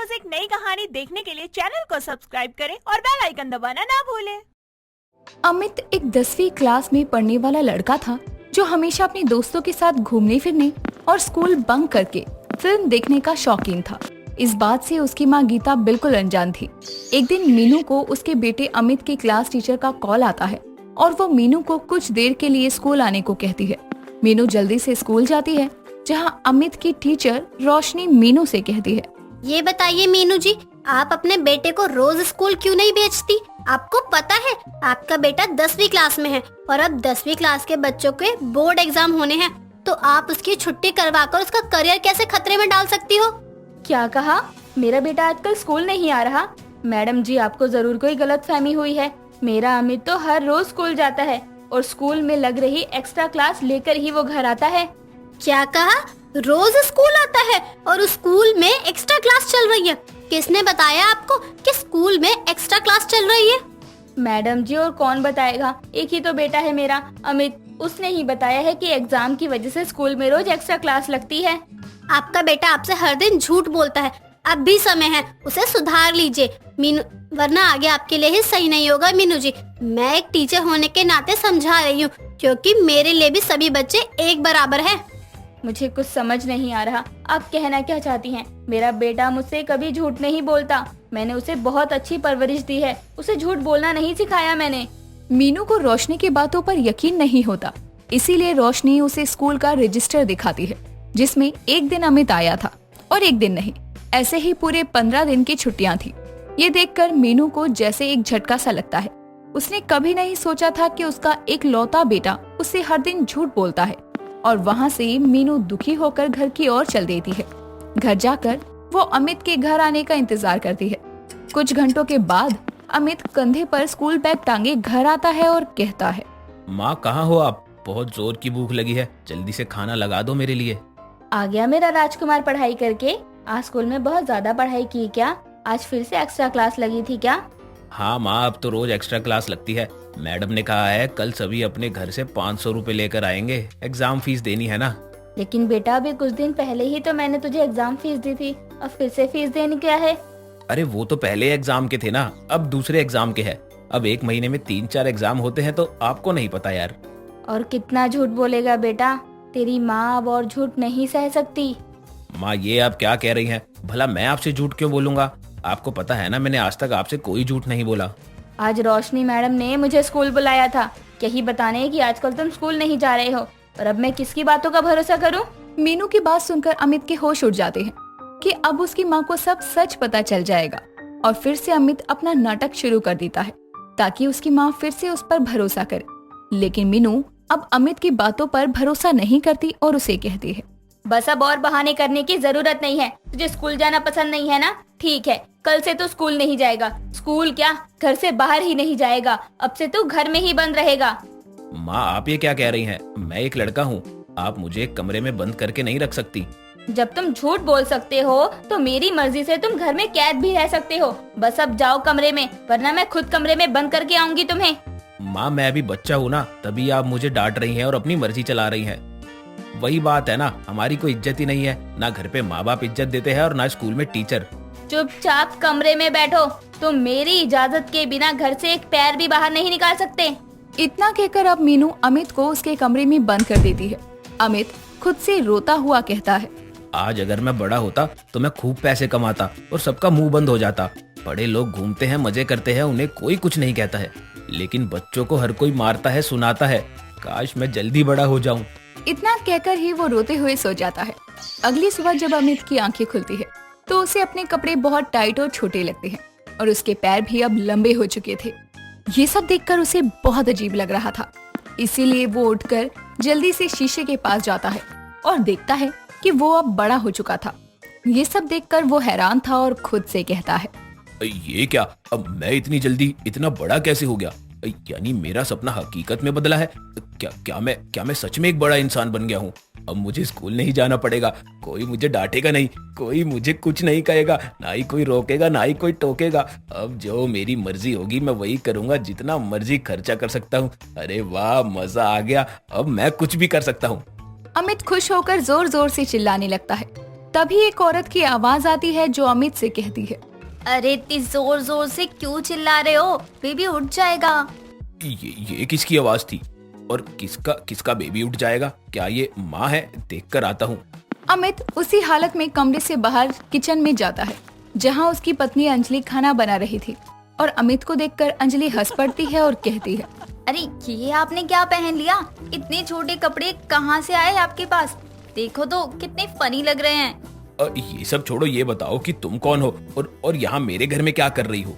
रोज एक नई कहानी देखने के लिए चैनल को सब्सक्राइब करें और बेल आइकन दबाना ना भूलें। अमित एक 10वीं क्लास में पढ़ने वाला लड़का था जो हमेशा अपने दोस्तों के साथ घूमने फिरने और स्कूल बंक करके फिल्म देखने का शौकीन था। इस बात से उसकी माँ गीता बिल्कुल अनजान थी। एक दिन मीनू को उसके बेटे अमित के क्लास टीचर का कॉल आता है और वो मीनू को कुछ देर के लिए स्कूल आने को कहती है। मीनू जल्दी से स्कूल जाती है, जहाँ अमित की टीचर रोशनी मीनू से कहती है, ये बताइए मीनू जी, आप अपने बेटे को रोज स्कूल क्यों नहीं भेजती? आपको पता है आपका बेटा 10वीं क्लास में है और अब 10वीं क्लास के बच्चों के बोर्ड एग्जाम होने हैं, तो आप उसकी छुट्टी करवाकर उसका करियर कैसे खतरे में डाल सकती हो? क्या कहा? मेरा बेटा आजकल स्कूल नहीं आ रहा? मैडम जी, आपको जरूर कोई गलतफहमी हुई है। मेरा अमित तो हर रोज स्कूल जाता है और स्कूल में लग रही एक्स्ट्रा क्लास लेकर ही वो घर आता है। क्या कहा? रोज स्कूल आता है और उस स्कूल में एक्स्ट्रा क्लास चल रही है? किसने बताया आपको कि स्कूल में एक्स्ट्रा क्लास चल रही है? मैडम जी, और कौन बताएगा? एक ही तो बेटा है मेरा, अमित। उसने ही बताया है कि एग्जाम की वजह से स्कूल में रोज एक्स्ट्रा क्लास लगती है। आपका बेटा आपसे हर दिन झूठ बोलता है। अब भी समय है, उसे सुधार लीजिए मीनू, वरना आगे आपके लिए ही सही नहीं होगा। मीनू जी, मैं एक टीचर होने के नाते समझा रही हूँ, क्योंकि मेरे लिए भी सभी बच्चे एक बराबर हैं। मुझे कुछ समझ नहीं आ रहा, आप कहना क्या चाहती हैं? मेरा बेटा मुझसे कभी झूठ नहीं बोलता। मैंने उसे बहुत अच्छी परवरिश दी है, उसे झूठ बोलना नहीं सिखाया मैंने। मीनू को रोशनी की बातों पर यकीन नहीं होता, इसीलिए रोशनी उसे स्कूल का रजिस्टर दिखाती है, जिसमें एक दिन अमित आया था और एक दिन नहीं। ऐसे ही पूरे 15 दिन की छुट्टियां थी। ये देखकर मीनू को जैसे एक झटका सा लगता है। उसने कभी नहीं सोचा था कि उसका एक लौता बेटा उससे हर दिन झूठ बोलता है। और वहाँ से मीनू दुखी होकर घर की ओर चल देती है। घर जाकर वो अमित के घर आने का इंतजार करती है। कुछ घंटों के बाद अमित कंधे पर स्कूल बैग टांगे घर आता है और कहता है, माँ कहाँ हो आप? बहुत जोर की भूख लगी है, जल्दी से खाना लगा दो मेरे लिए। आ गया मेरा राजकुमार पढ़ाई करके? आज स्कूल में बहुत ज्यादा पढ़ाई की क्या? आज फिर से एक्स्ट्रा क्लास लगी थी क्या? हाँ माँ, अब तो रोज एक्स्ट्रा क्लास लगती है। मैडम ने कहा है कल सभी अपने घर से 500 रुपए लेकर आएंगे, एग्जाम फीस देनी है ना। लेकिन बेटा, अभी कुछ दिन पहले ही तो मैंने तुझे एग्जाम फीस दी थी, अब फिर से फीस देनी क्या है? अरे वो तो पहले एग्जाम के थे ना, अब दूसरे एग्जाम के है। अब एक महीने में 3-4 एग्जाम होते हैं, तो आपको नहीं पता यार। और कितना झूठ बोलेगा बेटा? तेरी माँ अब और झूठ नहीं सह सकती। माँ, ये आप क्या कह रही हैं? भला मैं आपसे झूठ क्यों बोलूंगा? आपको पता है ना, मैंने आज तक आपसे कोई झूठ नहीं बोला। आज रोशनी मैडम ने मुझे स्कूल बुलाया था, यही बताने कि आजकल तुम स्कूल नहीं जा रहे हो, और अब मैं किसकी बातों का भरोसा करूं? मीनू की बात सुनकर अमित के होश उड़ जाते हैं कि अब उसकी माँ को सब सच पता चल जाएगा। और फिर से अमित अपना नाटक शुरू कर देता है ताकि उसकी माँ फिर से उस पर भरोसा करे। लेकिन मीनू अब अमित की बातों पर भरोसा नहीं करती और उसे कहती है, बस अब और बहाने करने की जरूरत नहीं है। तुझे स्कूल जाना पसंद नहीं है ना? ठीक है, कल से तो स्कूल नहीं जाएगा। स्कूल क्या, घर से बाहर ही नहीं जाएगा। अब से तो घर में ही बंद रहेगा। माँ, आप ये क्या कह रही हैं? मैं एक लड़का हूँ, आप मुझे एक कमरे में बंद करके नहीं रख सकती। जब तुम झूठ बोल सकते हो तो मेरी मर्जी से तुम घर में कैद भी रह सकते हो। बस अब जाओ कमरे में, वरना मैं खुद कमरे में बंद करके आऊंगी तुम्हें। माँ, मैं अभी बच्चा हूँ ना, तभी आप मुझे डांट रही हैं और अपनी मर्जी चला रही हैं। वही बात है ना, हमारी कोई इज्जत ही नहीं है, ना घर पे माँ बाप इज्जत देते हैं और ना स्कूल में टीचर। चुपचाप कमरे में बैठो। तुम मेरी इजाजत के बिना घर से एक पैर भी बाहर नहीं निकाल सकते। इतना कहकर अब मीनू अमित को उसके कमरे में बंद कर देती है। अमित खुद से रोता हुआ कहता है, आज अगर मैं बड़ा होता तो मैं खूब पैसे कमाता और सबका मुंह बंद हो जाता। बड़े लोग घूमते हैं, मजे करते हैं, उन्हें कोई कुछ नहीं कहता है, लेकिन बच्चों को हर कोई मारता है, सुनाता है। काश मैं जल्दी बड़ा हो जाऊं। इतना कहकर ही वो रोते हुए सो जाता है। अगली सुबह जब अमित की आंखें खुलती है तो उसे अपने कपड़े बहुत टाइट और छोटे लगते हैं और उसके पैर भी अब लंबे हो चुके थे। ये सब देखकर उसे बहुत अजीब लग रहा था, इसीलिए वो उठकर जल्दी से शीशे के पास जाता है और देखता है कि वो अब बड़ा हो चुका था। ये सब देखकर वो हैरान था और खुद से कहता है, ये क्या, अब मैं इतनी जल्दी इतना बड़ा कैसे हो गया? यानी मेरा सपना हकीकत में बदला है। क्या मैं सच में एक बड़ा इंसान बन गया हूँ? अब मुझे स्कूल नहीं जाना पड़ेगा, कोई मुझे डांटेगा नहीं, कोई मुझे कुछ नहीं कहेगा, ना ही कोई रोकेगा, ना ही कोई टोकेगा। अब जो मेरी मर्जी होगी मैं वही करूंगा, जितना मर्जी खर्चा कर सकता हूँ। अरे वाह, मजा आ गया, अब मैं कुछ भी कर सकता हूँ। अमित खुश होकर जोर जोर से चिल्लाने लगता है। तभी एक औरत की आवाज आती है जो अमित से कहती है, अरे इतनी जोर जोर से क्यों चिल्ला रहे हो? बेबी उठ जाएगा। ये किसकी आवाज थी और किसका बेबी उठ जाएगा? क्या ये माँ है? देख कर आता हूँ। अमित उसी हालत में कमरे से बाहर किचन में जाता है जहाँ उसकी पत्नी अंजलि खाना बना रही थी और अमित को देखकर अंजलि हंस पड़ती है और कहती है, अरे ये आपने क्या पहन लिया? इतने छोटे कपड़े कहाँ से आए आपके पास? देखो तो कितने फनी लग रहे हैं। ये सब छोड़ो, ये बताओ कि तुम कौन हो और यहाँ मेरे घर में क्या कर रही हो?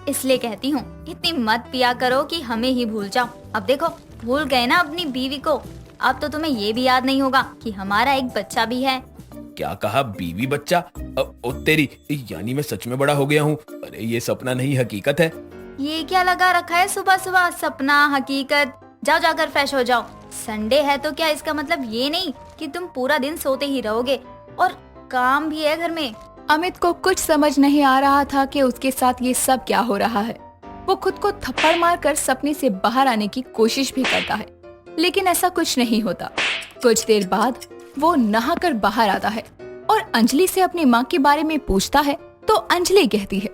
इसलिए कहती हूँ इतनी मत पिया करो कि हमें ही भूल जाओ। अब देखो भूल गए ना अपनी बीवी को, अब तो तुम्हें ये भी याद नहीं होगा कि हमारा एक बच्चा भी है। क्या कहा? बीवी बच्चा? ओ तेरी, यानी मैं सच में बड़ा हो गया हूँ। अरे ये सपना नहीं, हकीकत है। ये क्या लगा रखा है सुबह सुबह? सपना हकीकत? जाओ जाकर फ्रेश हो जाओ। संडे है तो क्या इसका मतलब ये नहीं कि तुम पूरा दिन सोते ही रहोगे, और काम भी है घर में। अमित को कुछ समझ नहीं आ रहा था कि उसके साथ ये सब क्या हो रहा है। वो खुद को थप्पड़ मारकर सपने से बाहर आने की कोशिश भी करता है, लेकिन ऐसा कुछ नहीं होता। कुछ देर बाद वो नहाकर बाहर आता है और अंजलि से अपनी माँ के बारे में पूछता है तो अंजलि कहती है,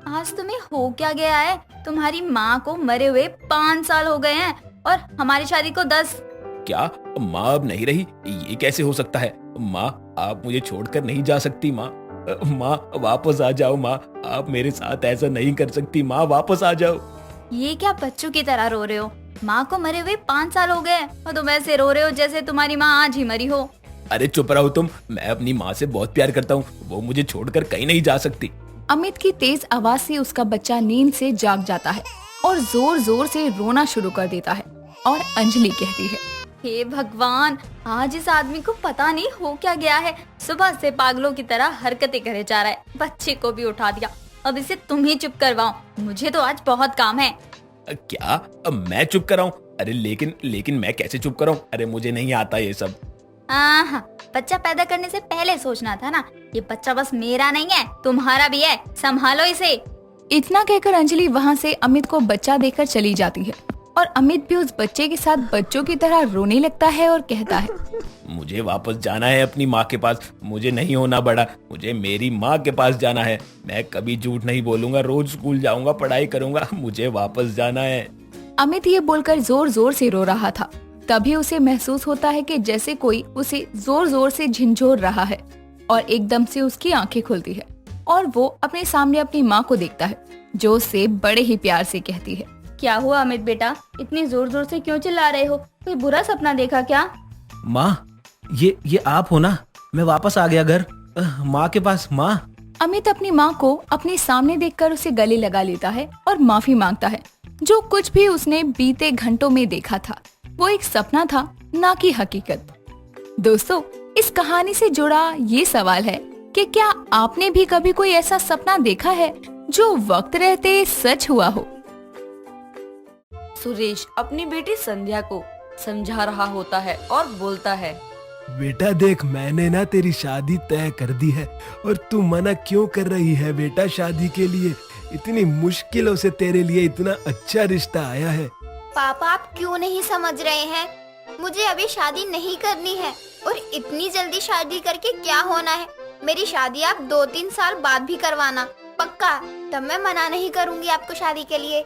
आज तुम्हें हो क्या गया है? तुम्हारी माँ को मरे हुए 5 साल हो गए हैं और हमारी शादी को 10। क्या माँ अब नहीं रही? ये कैसे हो सकता है? माँ, आप मुझे छोड़कर नहीं जा सकती। माँ, माँ वापस आ जाओ। माँ, आप मेरे साथ ऐसा नहीं कर सकती। माँ वापस आ जाओ। ये क्या बच्चों की तरह रो रहे हो? माँ को मरे हुए 5 साल हो गए और तुम ऐसे रो रहे हो जैसे तुम्हारी माँ आज ही मरी हो। अरे चुप रहो तुम। मैं अपनी माँ से बहुत प्यार करता हूँ, वो मुझे छोड़कर कहीं नहीं जा सकती। अमित की तेज आवाज से उसका बच्चा नींद से जाग जाता है और जोर जोर से रोना शुरू कर देता है और अंजलि कहती है, हे भगवान, आज इस आदमी को पता नहीं हो क्या गया है। सुबह से पागलों की तरह हरकतें करे जा रहा है। बच्चे को भी उठा दिया। अब इसे तुम ही चुप करवाओ, मुझे तो आज बहुत काम है। क्या? अब मैं चुप कराऊं? अरे लेकिन मैं कैसे चुप कराऊं? अरे मुझे नहीं आता ये सब। बच्चा पैदा करने से पहले सोचना था ना। ये बच्चा बस मेरा नहीं है, तुम्हारा भी है, संभालो इसे। इतना कहकर अंजलि वहाँ से अमित को बच्चा देकर चली जाती है और अमित भी उस बच्चे के साथ बच्चों की तरह रोने लगता है और कहता है, मुझे वापस जाना है अपनी माँ के पास। मुझे नहीं होना बड़ा, मुझे मेरी माँ के पास जाना है। मैं कभी झूठ नहीं बोलूंगा, रोज स्कूल जाऊंगा, पढ़ाई करूंगा। मुझे वापस जाना है। अमित ये बोलकर जोर जोर से रो रहा था। तभी उसे महसूस होता है कि जैसे कोई उसे जोर जोर से झिंझोर रहा है और एकदम से उसकी आंखें खुलती है और वो अपने सामने अपनी माँ को देखता है जो उससे बड़े ही प्यार से कहती है, क्या हुआ अमित बेटा? इतनी जोर जोर से क्यों चिल्ला रहे हो? कोई बुरा सपना देखा क्या? माँ, ये आप हो ना? मैं वापस आ गया घर, माँ के पास। माँ। अमित अपनी माँ को अपने सामने देखकर उसे गले लगा लेता है और माफी मांगता है। जो कुछ भी उसने बीते घंटों में देखा था वो एक सपना था, ना कि हकीकत। दोस्तों, इस कहानी से जुड़ा ये सवाल है कि क्या आपने भी कभी कोई ऐसा सपना देखा है जो वक्त रहते सच हुआ हो? सुरेश अपनी बेटी संध्या को समझा रहा होता है और बोलता है, बेटा देख, मैंने ना तेरी शादी तय कर दी है और तू मना क्यों कर रही है बेटा शादी के लिए? इतनी मुश्किलों से तेरे लिए इतना अच्छा रिश्ता आया है। पापा, आप क्यों नहीं समझ रहे हैं? मुझे अभी शादी नहीं करनी है और इतनी जल्दी शादी करके क्या होना है? मेरी शादी आप 2-3 साल बाद भी करवाना, पक्का। तब मैं मना नहीं करूंगी आपको शादी के लिए।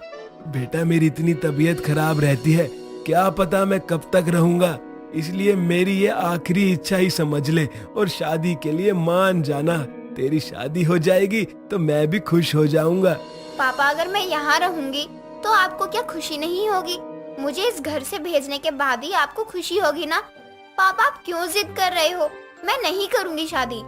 बेटा, मेरी इतनी तबीयत खराब रहती है, क्या पता मैं कब तक रहूंगा। इसलिए मेरी ये आखिरी इच्छा ही समझ ले और शादी के लिए मान जाना। तेरी शादी हो जाएगी तो मैं भी खुश हो जाऊंगा। पापा, अगर मैं यहाँ रहूंगी तो आपको क्या खुशी नहीं होगी? मुझे इस घर से भेजने के बाद ही आपको खुशी होगी ना? पापा, आप क्यों जिद कर रहे हो? मैं नहीं करूंगी शादी।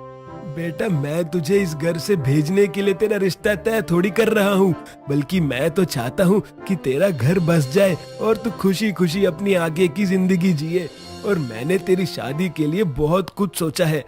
बेटा, मैं तुझे इस घर से भेजने के लिए तेरा रिश्ता तय थोड़ी कर रहा हूँ, बल्कि मैं तो चाहता हूँ कि तेरा घर बस जाए और तू खुशी खुशी अपनी आगे की जिंदगी जिए। और मैंने तेरी शादी के लिए बहुत कुछ सोचा है।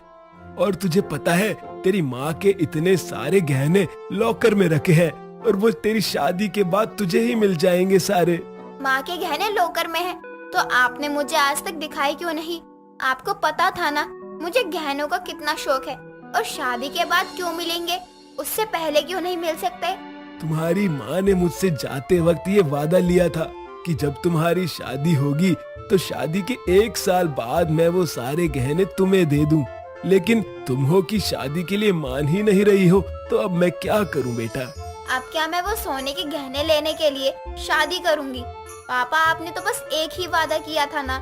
और तुझे पता है, तेरी माँ के इतने सारे गहने लॉकर में रखे हैं और वो तेरी शादी के बाद तुझे ही मिल जाएंगे सारे। माँ के गहने लॉकर में हैं, तो आपने मुझे आज तक दिखाए क्यों नहीं? आपको पता था ना मुझे गहनों का कितना शौक है, और शादी के बाद क्यों मिलेंगे? उससे पहले क्यों नहीं मिल सकते? तुम्हारी माँ ने मुझसे जाते वक्त ये वादा लिया था कि जब तुम्हारी शादी होगी तो शादी के 1 साल बाद मैं वो सारे गहने तुम्हें दे दूं। लेकिन तुम हो कि शादी के लिए मान ही नहीं रही हो, तो अब मैं क्या करूं बेटा? अब क्या मैं वो सोने के गहने लेने के लिए शादी करूंगी? पापा आपने तो बस एक ही वादा किया था ना,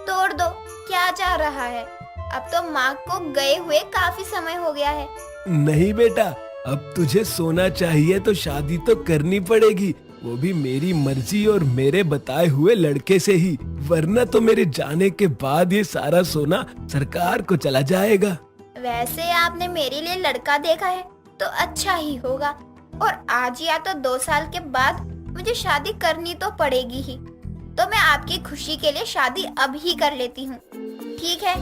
तोड़ दो। क्या चाह रहा है? अब तो माँ को गए हुए काफी समय हो गया है। नहीं बेटा, अब तुझे सोना चाहिए तो शादी तो करनी पड़ेगी, वो भी मेरी मर्जी और मेरे बताए हुए लड़के से ही, वरना तो मेरे जाने के बाद ये सारा सोना सरकार को चला जाएगा। वैसे आपने मेरे लिए लड़का देखा है तो अच्छा ही होगा, और आज या तो 2 साल के बाद मुझे शादी करनी तो पड़ेगी ही, तो मैं आपकी खुशी के लिए शादी अब ही कर लेती हूँ। ठीक है,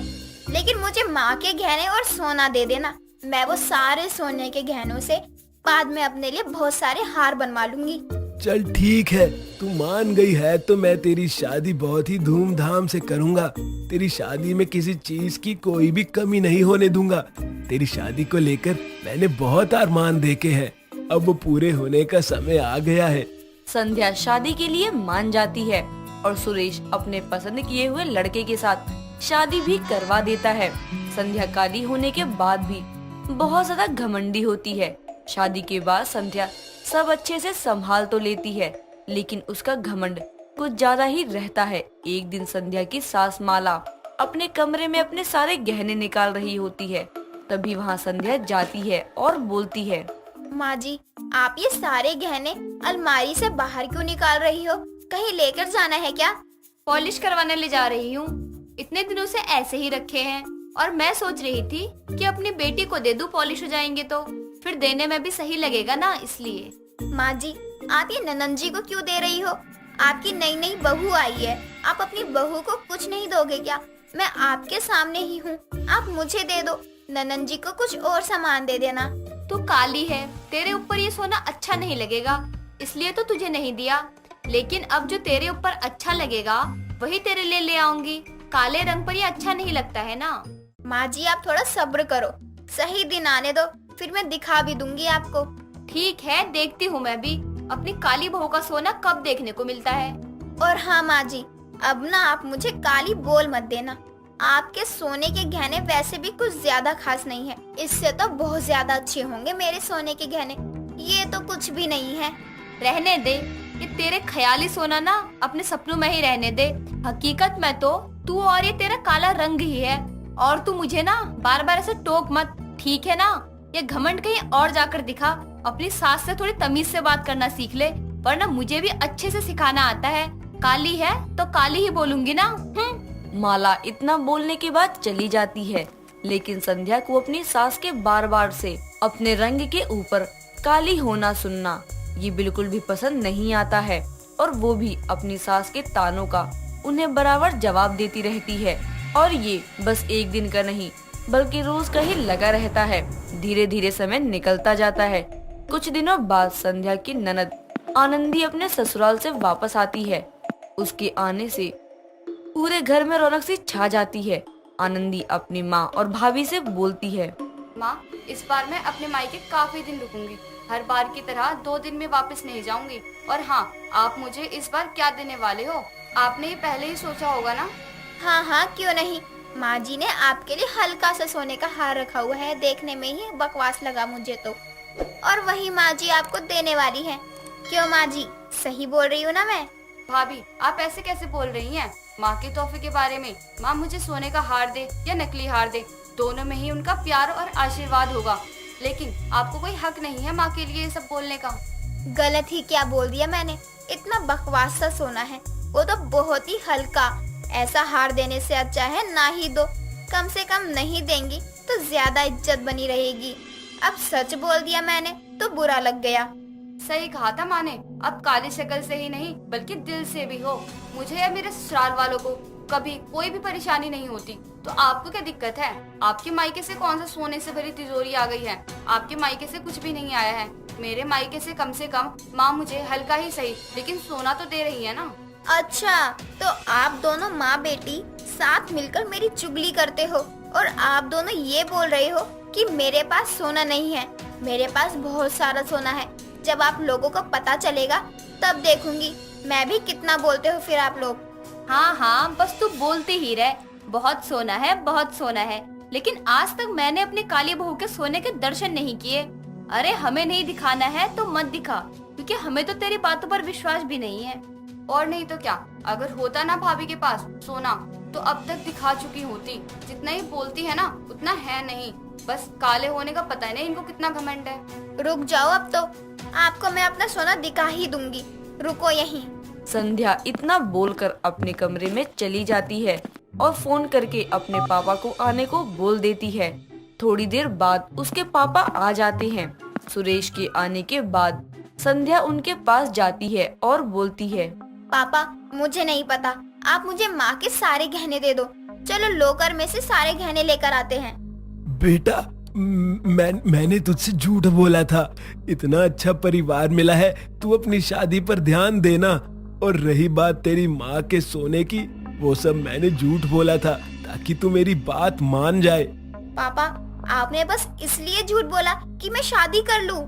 लेकिन मुझे माँ के गहने और सोना दे देना। मैं वो सारे सोने के गहनों से बाद में अपने लिए बहुत सारे हार बनवा लूंगी। चल ठीक है, तू मान गई है तो मैं तेरी शादी बहुत ही धूमधाम से करूंगा। तेरी शादी में किसी चीज की कोई भी कमी नहीं होने दूंगा। तेरी शादी को लेकर मैंने बहुत अरमान देखे हैं, अब वो पूरे होने का समय आ गया है। संध्या शादी के लिए मान जाती है और सुरेश अपने पसंद किए हुए लड़के के साथ शादी भी करवा देता है। संध्या काली होने के बाद भी बहुत ज्यादा घमंडी होती है। शादी के बाद संध्या सब अच्छे से संभाल तो लेती है, लेकिन उसका घमंड कुछ ज्यादा ही रहता है। एक दिन संध्या की सास माला अपने कमरे में अपने सारे गहने निकाल रही होती है, तभी वहाँ संध्या जाती है और बोलती है, माँ जी, आप ये सारे गहने अलमारी से बाहर क्यों निकाल रही हो? कहीं लेकर जाना है क्या? पॉलिश करवाने ले जा रही हूँ। इतने दिनों से ऐसे ही रखे हैं और मैं सोच रही थी कि अपनी बेटी को दे दूं, पॉलिश हो जाएंगे तो फिर देने में भी सही लगेगा ना, इसलिए। माँ जी, आप ये ननंद जी को क्यों दे रही हो? आपकी नई नई बहू आई है, आप अपनी बहू को कुछ नहीं दोगे क्या? मैं आपके सामने ही हूँ, आप मुझे दे दो। ननंद जी को कुछ और सामान दे देना। तू काली है, तेरे ऊपर ये सोना अच्छा नहीं लगेगा, इसलिए तो तुझे नहीं दिया। लेकिन अब जो तेरे ऊपर अच्छा लगेगा वही तेरे लिए ले आऊंगी। काले रंग पर ये अच्छा नहीं लगता है ना। माँ जी, आप थोड़ा सब्र करो, सही दिन आने दो, फिर मैं दिखा भी दूंगी आपको। ठीक है, देखती हूँ मैं भी अपनी काली बहू का सोना कब देखने को मिलता है। और हाँ माँ जी, अब ना आप मुझे काली बोल मत देना। आपके सोने के गहने वैसे भी कुछ ज्यादा खास नहीं है, इससे तो बहुत ज्यादा अच्छे होंगे मेरे सोने के गहने। ये तो कुछ भी नहीं है। रहने दे, ये तेरे ख्याली सोना ना अपने सपनों में ही रहने दे। हकीकत में तो तू और ये तेरा काला रंग ही है। और तू मुझे ना बार बार ऐसे टोक मत, ठीक है ना? ये घमंड कहीं और जाकर दिखा। अपनी सास से थोड़ी तमीज से बात करना सीख ले, वरना मुझे भी अच्छे से सिखाना आता है। काली है तो काली ही बोलूंगी ना। माला इतना बोलने के बाद चली जाती है, लेकिन संध्या को अपनी सास के बार बार से अपने रंग के ऊपर काली होना सुनना ये बिल्कुल भी पसंद नहीं आता है, और वो भी अपनी सास के तानों का उन्हें बराबर जवाब देती रहती है। और ये बस एक दिन का नहीं बल्कि रोज का ही लगा रहता है। धीरे धीरे समय निकलता जाता है। कुछ दिनों बाद संध्या की ननद आनंदी अपने ससुराल से वापस आती है। उसके आने से पूरे घर में रौनक सी छा जाती है। आनंदी अपनी माँ और भाभी से बोलती है, माँ, इस बार मैं अपने मायके काफी दिन रुकूंगी। हर बार की तरह 2 दिन में वापस नहीं जाऊंगी। और हाँ, आप मुझे इस बार क्या देने वाले हो? आपने ये पहले ही सोचा होगा ना? हाँ हाँ, क्यों नहीं। माँ जी ने आपके लिए हल्का सा सोने का हार रखा हुआ है, देखने में ही बकवास लगा मुझे तो। और वही माँ जी आपको देने वाली है। क्यों माँ जी, सही बोल रही हूँ ना मैं? भाभी, आप ऐसे कैसे बोल रही हैं? माँ के तोहफे के बारे में। माँ मुझे सोने का हार दे या नकली हार दे, दोनों में ही उनका प्यार और आशीर्वाद होगा। लेकिन आपको कोई हक नहीं है माँ के लिए ये सब बोलने का। गलत ही क्या बोल दिया मैंने? इतना बकवास सा सोना है, वो तो बहुत ही हल्का। ऐसा हार देने से अच्छा है ना ही दो। कम से कम नहीं देंगी तो ज्यादा इज्जत बनी रहेगी। अब सच बोल दिया मैंने तो बुरा लग गया। सही कहा था माँ ने। अब काली शक्ल से ही नहीं बल्कि दिल से भी हो। मुझे या मेरे ससुराल वालों को कभी कोई भी परेशानी नहीं होती, तो आपको क्या दिक्कत है? आपके मायके से कौन सा सोने से भरी तिजोरी आ गई है? आपके मायके से कुछ भी नहीं आया है। मेरे मायके से कम माँ मुझे हल्का ही सही लेकिन सोना तो दे रही है ना। अच्छा, तो आप दोनों माँ बेटी साथ मिलकर मेरी चुगली करते हो और आप दोनों ये बोल रहे हो कि मेरे पास सोना नहीं है। मेरे पास बहुत सारा सोना है। जब आप लोगों को पता चलेगा तब देखूंगी मैं भी कितना बोलते हो फिर आप लोग। हाँ हाँ, बस तू बोलती ही रह। बहुत सोना है, बहुत सोना है। लेकिन आज तक मैंने अपनी काली बहू के सोने के दर्शन नहीं किए। अरे हमें नहीं दिखाना है तो मत दिखा, क्योंकि हमें तो तेरी बातों पर विश्वास भी नहीं है। और नहीं तो क्या, अगर होता ना भाभी के पास सोना तो अब तक दिखा चुकी होती। जितना ही बोलती है ना उतना है नहीं, बस काले होने का पता नहीं इनको कितना घमंड है। रुक जाओ, अब तो आपको मैं अपना सोना दिखा ही दूंगी। रुको यहीं। संध्या इतना बोलकर अपने कमरे में चली जाती है और फोन करके अपने पापा को आने को बोल देती है। थोड़ी देर बाद उसके पापा आ जाते हैं। सुरेश के आने के बाद संध्या उनके पास जाती है और बोलती है, पापा मुझे नहीं पता, आप मुझे माँ के सारे गहने दे दो। चलो लोकर में से सारे गहने लेकर आते हैं। बेटा मैंने तुझसे झूठ बोला था। इतना अच्छा परिवार मिला है, तू अपनी शादी पर ध्यान देना। और रही बात तेरी माँ के सोने की, वो सब मैंने झूठ बोला था ताकि तू मेरी बात मान जाए। पापा आपने बस इसलिए झूठ बोला कि मैं शादी कर लूं।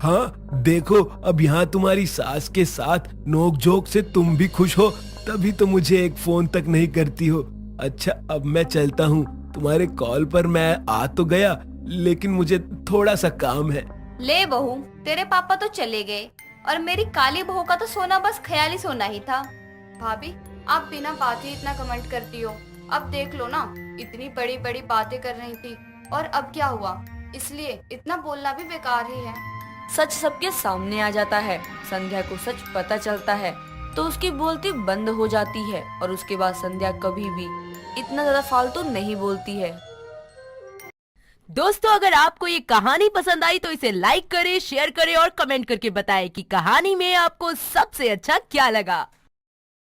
हाँ देखो, अब यहाँ तुम्हारी सास के साथ नोक-झोंक से तुम भी खुश हो, तभी तो मुझे एक फोन तक नहीं करती हो। अच्छा अब मैं चलता हूँ, तुम्हारे कॉल पर मैं आ तो गया लेकिन मुझे थोड़ा सा काम है। ले बहू, तेरे पापा तो चले गए और मेरी काली बहू का तो सोना बस ख्याली सोना ही था। भाभी आप बिना बात ही इतना कमेंट करती हो। अब देख लो ना, इतनी बड़ी बड़ी बातें कर रही थी और अब क्या हुआ, इसलिए इतना बोलना भी बेकार ही है। सच सबके सामने आ जाता है। संध्या को सच पता चलता है तो उसकी बोलती बंद हो जाती है और उसके बाद संध्या कभी भी इतना ज्यादा फालतू नहीं बोलती है। दोस्तों अगर आपको ये कहानी पसंद आई तो इसे लाइक करें, शेयर करें और कमेंट करके बताएं कि कहानी में आपको सबसे अच्छा क्या लगा।